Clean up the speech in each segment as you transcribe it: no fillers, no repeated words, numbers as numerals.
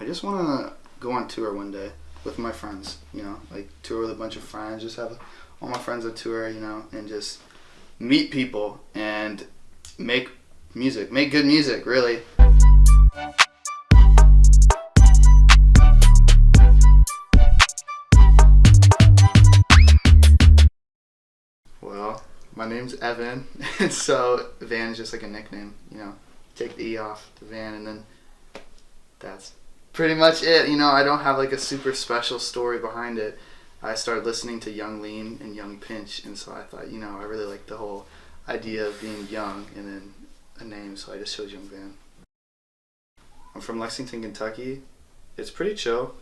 I just want to go on tour one day with my friends, you know, like tour with a bunch of friends, just have all my friends on tour, you know, and just meet people and make music, make good music, really. Well, my name's Evan, and so Van is just like a nickname, you know, take the E off the Van, and then that's pretty much it. You know, I don't have like a super special story behind it. I started listening to Young Lean and Young Pinch, and so I thought, you know, I really like the whole idea of being young and then a name, so I just chose Young Van. I'm from Lexington, Kentucky. It's pretty chill.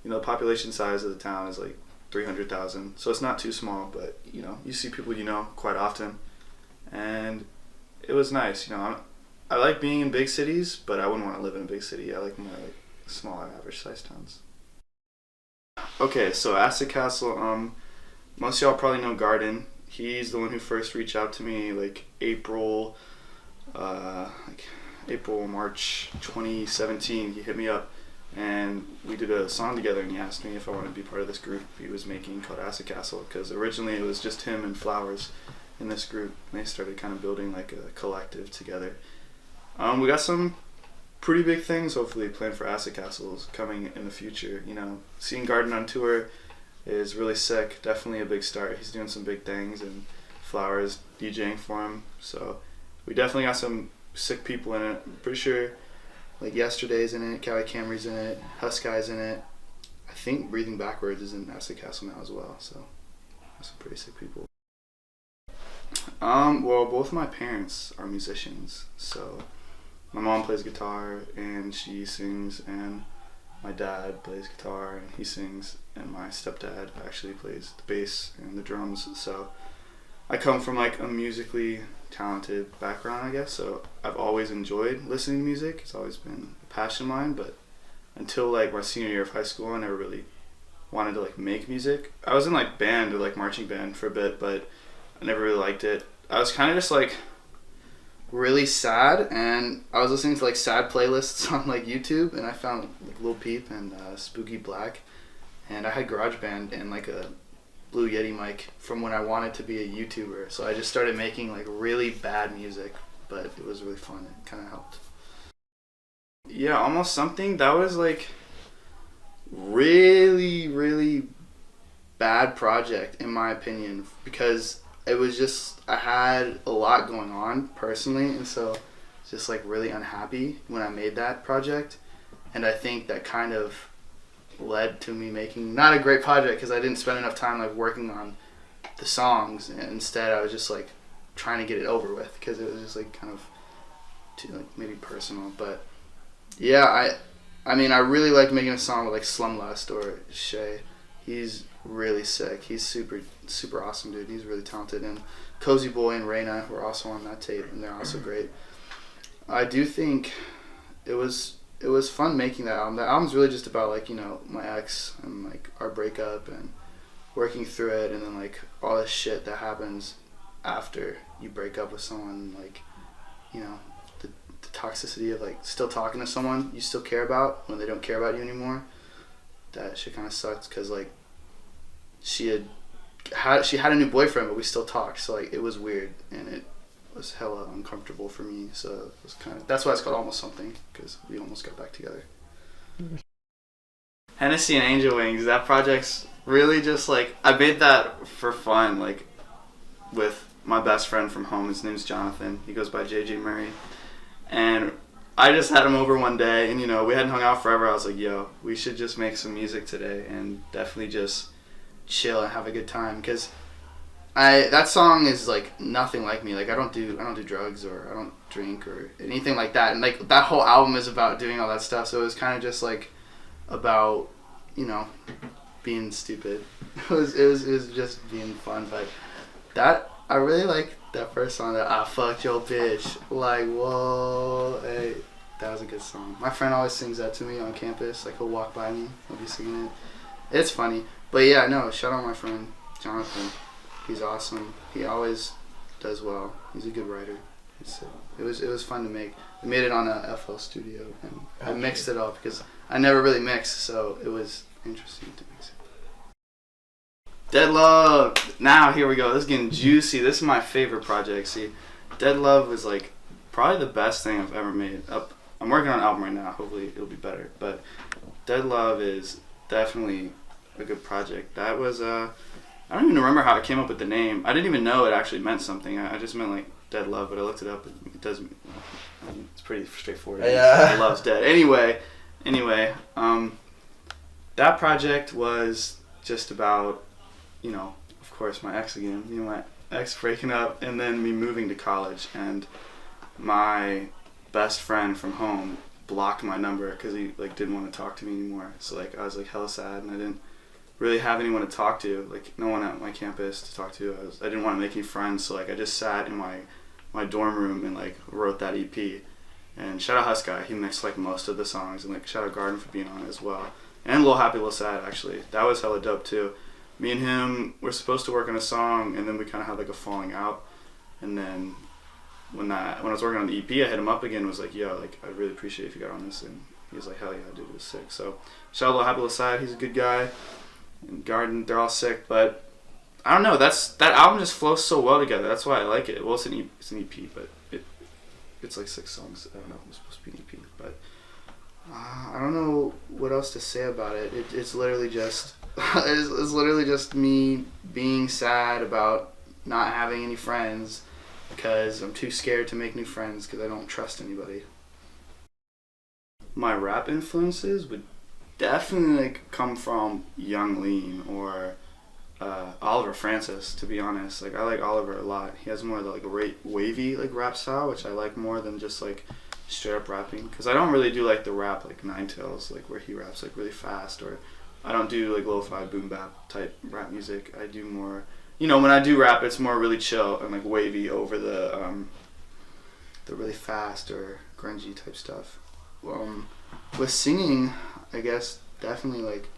You know, the population size of the town is like 300,000, so it's not too small, but you know, you see people you know quite often, and it was nice. You know, I like being in big cities, but I wouldn't want to live in a big city. I like more like smaller, average-sized towns. Okay, so Acid Castle. Most of y'all probably know Garden. He's the one who first reached out to me like April, March 2017. He hit me up, and we did a song together, and he asked me if I wanted to be part of this group he was making called Acid Castle, because originally it was just him and Flowers in this group, and they started kind of building like a collective together. We got some pretty big things hopefully planned for Acid Castles coming in the future. You know, seeing Garden on tour is really sick, definitely a big start. He's doing some big things, and Flowers DJing for him, so we definitely got some sick people in it. I'm pretty sure like Yesterday's in it, Cali Camry's in it, Huskai's in it. I think Breathing Backwards is in Acid Castle now as well, so that's some pretty sick people. Well, both my parents are musicians, so my mom plays guitar and she sings, and my dad plays guitar and he sings, and my stepdad actually plays the bass and the drums, so I come from like a musically talented background, I guess, so I've always enjoyed listening to music. It's always been a passion of mine, but until like my senior year of high school, I never really wanted to like make music. I was in like band or like marching band for a bit, but I never really liked it. I was kind of just like really sad, and I was listening to like sad playlists on like YouTube, and I found like Lil Peep and Spooky Black, and I had GarageBand and like a Blue Yeti mic from when I wanted to be a YouTuber, so I just started making like really bad music, but it was really fun. It kind of helped. Yeah, Almost Something, that was like really bad project in my opinion, because it was just, I had a lot going on personally, and so just like really unhappy when I made that project, and I think that kind of led to me making not a great project because I didn't spend enough time like working on the songs, and instead I was just like trying to get it over with because it was just like kind of too like maybe personal. But yeah, I mean I really liked making a song with like Slumlust or Shay. He's really sick. He's super awesome dude. He's really talented, and Cozy Boy and Reina were also on that tape, and they're also great. I do think it was fun making that album. That album's really just about like, you know, my ex and like our breakup and working through it, and then like all this shit that happens after you break up with someone, like, you know, the toxicity of like still talking to someone you still care about when they don't care about you anymore. That shit kind of sucks because like she had a new boyfriend, but we still talked, so like it was weird, and it was hella uncomfortable for me, so it was kind of, that's why it's called Almost Something, because we almost got back together. Hennessy and Angel Wings, that project's really just like, I made that for fun, like with my best friend from home. His name's Jonathan, he goes by JJ Murray, and I just had him over one day, and you know, we hadn't hung out forever. I was like, yo, we should just make some music today and definitely just chill and have a good time, because that song is like nothing like me. Like I don't do drugs, or I don't drink or anything like that, and like that whole album is about doing all that stuff, so it was kind of just like about, you know, being stupid. It was just being fun. But that, I really like that first song, that I fucked your bitch, like whoa, hey, that was a good song. My friend always sings that to me on campus, like he'll walk by me, he'll be singing it. It's funny. But yeah, no, shout out my friend Jonathan. He's awesome. He always does well. He's a good writer. It was fun to make. We made it on a FL Studio, and I mixed it up because I never really mixed, so it was interesting to mix it. Dead Love. Now here we go. This is getting juicy. This is my favorite project. See, Dead Love was like probably the best thing I've ever made. I'm working on an album right now. Hopefully it'll be better. But Dead Love is definitely a good project. That was I don't even remember how I came up with the name. I didn't even know it actually meant something. I just meant like Dead Love, but I looked it up. It does. It's pretty straightforward. Yeah. Love's dead. Anyway, that project was just about, of course, my ex again. My ex breaking up, and then me moving to college, and my best friend from home blocked my number because he like didn't want to talk to me anymore. So like I was like hella sad, and I didn't really have anyone to talk to, like no one at my campus to talk to. I didn't want to make any friends, so like I just sat in my dorm room and like wrote that EP. And shout out Husk Guy, he mixed like most of the songs, and like shout out Garden for being on it as well. And Lil Happy Lil Sad, actually, that was hella dope too. Me and him were supposed to work on a song, and then we kind of had like a falling out. And then when I was working on the EP, I hit him up again and was like, yo, like I'd really appreciate if you got on this. And he was like, hell yeah, dude, it was sick. So shout out Lil Happy Lil Sad, he's a good guy. And Garden, they're all sick, but I don't know, that album just flows so well together. That's why I like it. Well, it's an EP, but it's like 6 songs. I don't know, it's supposed to be an EP, but I don't know what else to say about it. It's literally just it's literally just me being sad about not having any friends because I'm too scared to make new friends because I don't trust anybody. My rap influences would definitely like come from Young Lean or Oliver Francis, to be honest. Like I like Oliver a lot. He has more of the like wavy like rap style, which I like more than just like straight up rapping. Because I don't really do like the rap like Nine Tails, like where he raps like really fast, or I don't do like lo-fi boom bap type rap music. I do more, when I do rap, it's more really chill and like wavy over the really fast or grungy type stuff. With singing, I guess definitely like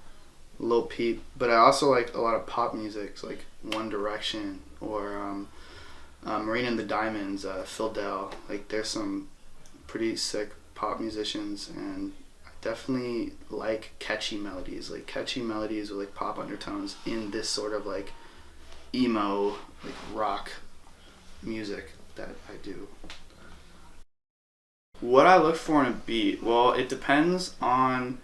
Lil Peep, but I also like a lot of pop music, so like One Direction or Marina and the Diamonds, Phil Dell. Like there's some pretty sick pop musicians, and I definitely like catchy melodies with like pop undertones in this sort of like emo, like rock music that I do. What I look for in a beat, well, it depends on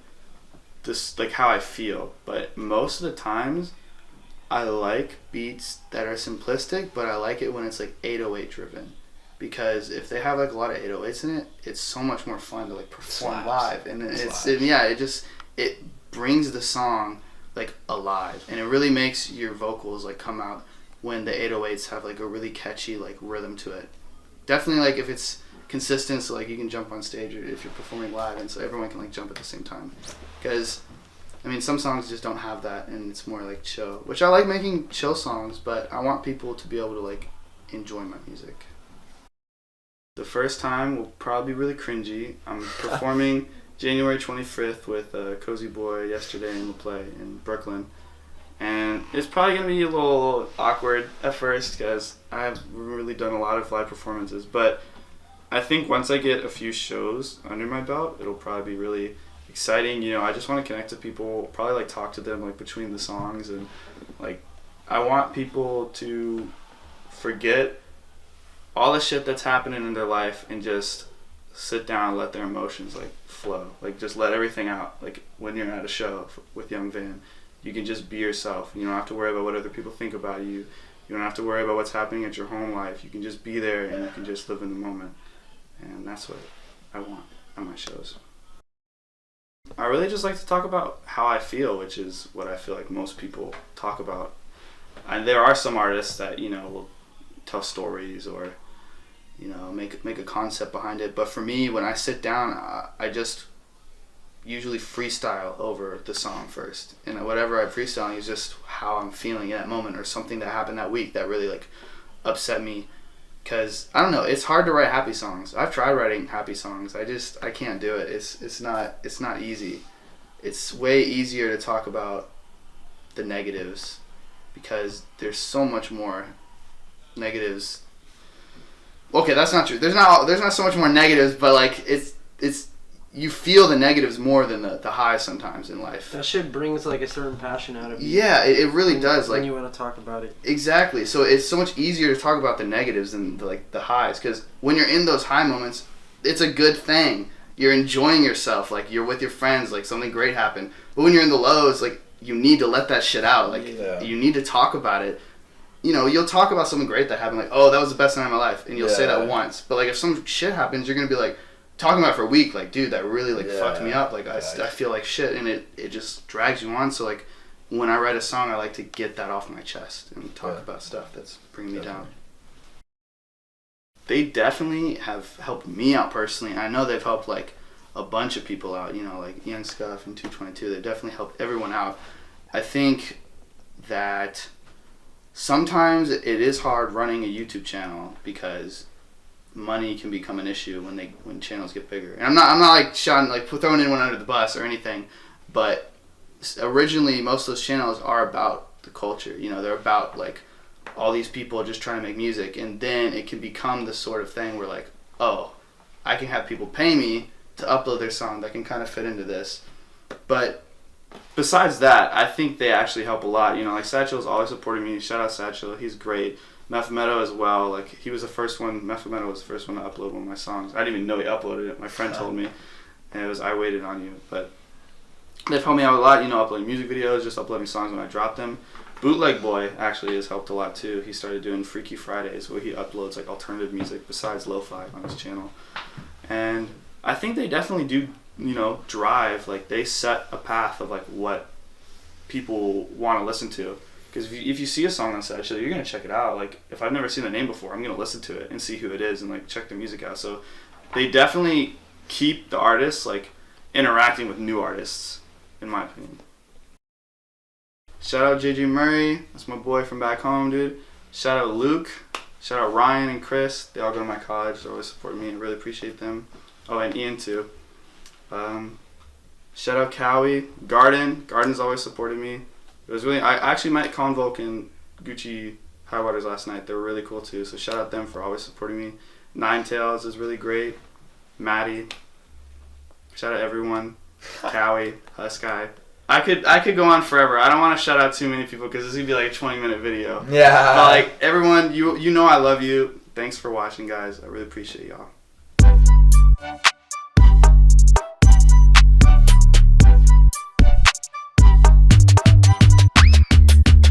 this, like how I feel, but most of the times I like beats that are simplistic, but I like it when it's like 808 driven, because if they have like a lot of 808s in it, it's so much more fun to like perform live, and it brings the song like alive, and it really makes your vocals like come out when the 808s have like a really catchy like rhythm to it. Definitely like if it's consistent, so like you can jump on stage or if you're performing live, and so everyone can like jump at the same time. Because I mean, some songs just don't have that, and it's more like chill, which I like making chill songs, but I want people to be able to like enjoy my music. The first time will probably be really cringy. I'm performing January 25th with Cozy Boy yesterday in the play in Brooklyn, and it's probably gonna be a little awkward at first because I've really done a lot of live performances, but I think once I get a few shows under my belt, it'll probably be really exciting. I just want to connect to people, probably like talk to them like between the songs, and like I want people to forget all the shit that's happening in their life and just sit down and let their emotions like flow, like just let everything out. Like when you're at a show with Young Van, you can just be yourself. You don't have to worry about what other people think about you. You don't have to worry about what's happening at your home life. You can just be there and you can just live in the moment. And that's what I want on my shows. I really just like to talk about how I feel, which is what I feel like most people talk about. And there are some artists that, will tell stories or, make a concept behind it. But for me, when I sit down, I just usually freestyle over the song first. And whatever I'm freestyling is just how I'm feeling in that moment, or something that happened that week that really like upset me. Because I don't know, it's hard to write happy songs. I've tried writing happy songs. I can't do it. It's not easy. It's way easier to talk about the negatives, because there's so much more negatives. Okay, that's not true. There's not so much more negatives, but like it's you feel the negatives more than the highs sometimes in life. That shit brings like a certain passion out of you. Yeah, it really does. When Like you want to talk about it. Exactly. So it's so much easier to talk about the negatives than the highs, because when you're in those high moments, it's a good thing. You're enjoying yourself. Like you're with your friends. Like something great happened. But when you're in the lows, like you need to let that shit out. Like you need to talk about it. You know, you'll talk about something great that happened. Like, oh, that was the best night of my life, and you'll say that once. But like if some shit happens, you're gonna be like talking about it for a week. Like, dude, that really like fucked me up. Like I feel like shit, and it just drags you on. So like when I write a song, I like to get that off my chest and talk about stuff that's bringing me down. They definitely have helped me out personally. I know they've helped like a bunch of people out, you know, like Ian Scuff and 222. They definitely helped everyone out. I think that sometimes it is hard running a YouTube channel because money can become an issue when channels get bigger. And I'm not like shouting, like throwing anyone under the bus or anything, but originally most of those channels are about the culture. You know, they're about like all these people just trying to make music, and then it can become this sort of thing where like, oh, I can have people pay me to upload their song that can kind of fit into this. But besides that, I think they actually help a lot. You know, like Sad Chill's always supporting me. Shout out Sad Chill, he's great. Mefumetto as well. Like he was the first one. Mefumetto was the first one to upload one of my songs. I didn't even know he uploaded it. My friend told me, and it was I Waited on You. But they've helped me out a lot. You know, uploading music videos, just uploading songs when I drop them. Bootleg Boy actually has helped a lot too. He started doing Freaky Fridays where he uploads like alternative music besides lo-fi on his channel. And I think they definitely do, you know, drive, like they set a path of like what people want to listen to. Because if you see a song on Sad Chill, you're going to check it out. Like if I've never seen the name before, I'm going to listen to it and see who it is and like check the music out. So they definitely keep the artists like interacting with new artists, in my opinion. Shout out JJ Murray, that's my boy from back home, dude. Shout out Luke, shout out Ryan and Chris. They all go to my college, they always support me. I really appreciate them. Oh, and Ian too. Shout out Cowie, Garden's always supported me. It was really, I actually met Convolk and Gucci High Waters last night. They were really cool too, so shout out them for always supporting me. Nine Tails is really great. Maddie. Shout out everyone. Cowie, Husky. I could go on forever. I don't want to shout out too many people because this is gonna be like a 20-minute video. Yeah. But like everyone, you know I love you. Thanks for watching, guys. I really appreciate y'all.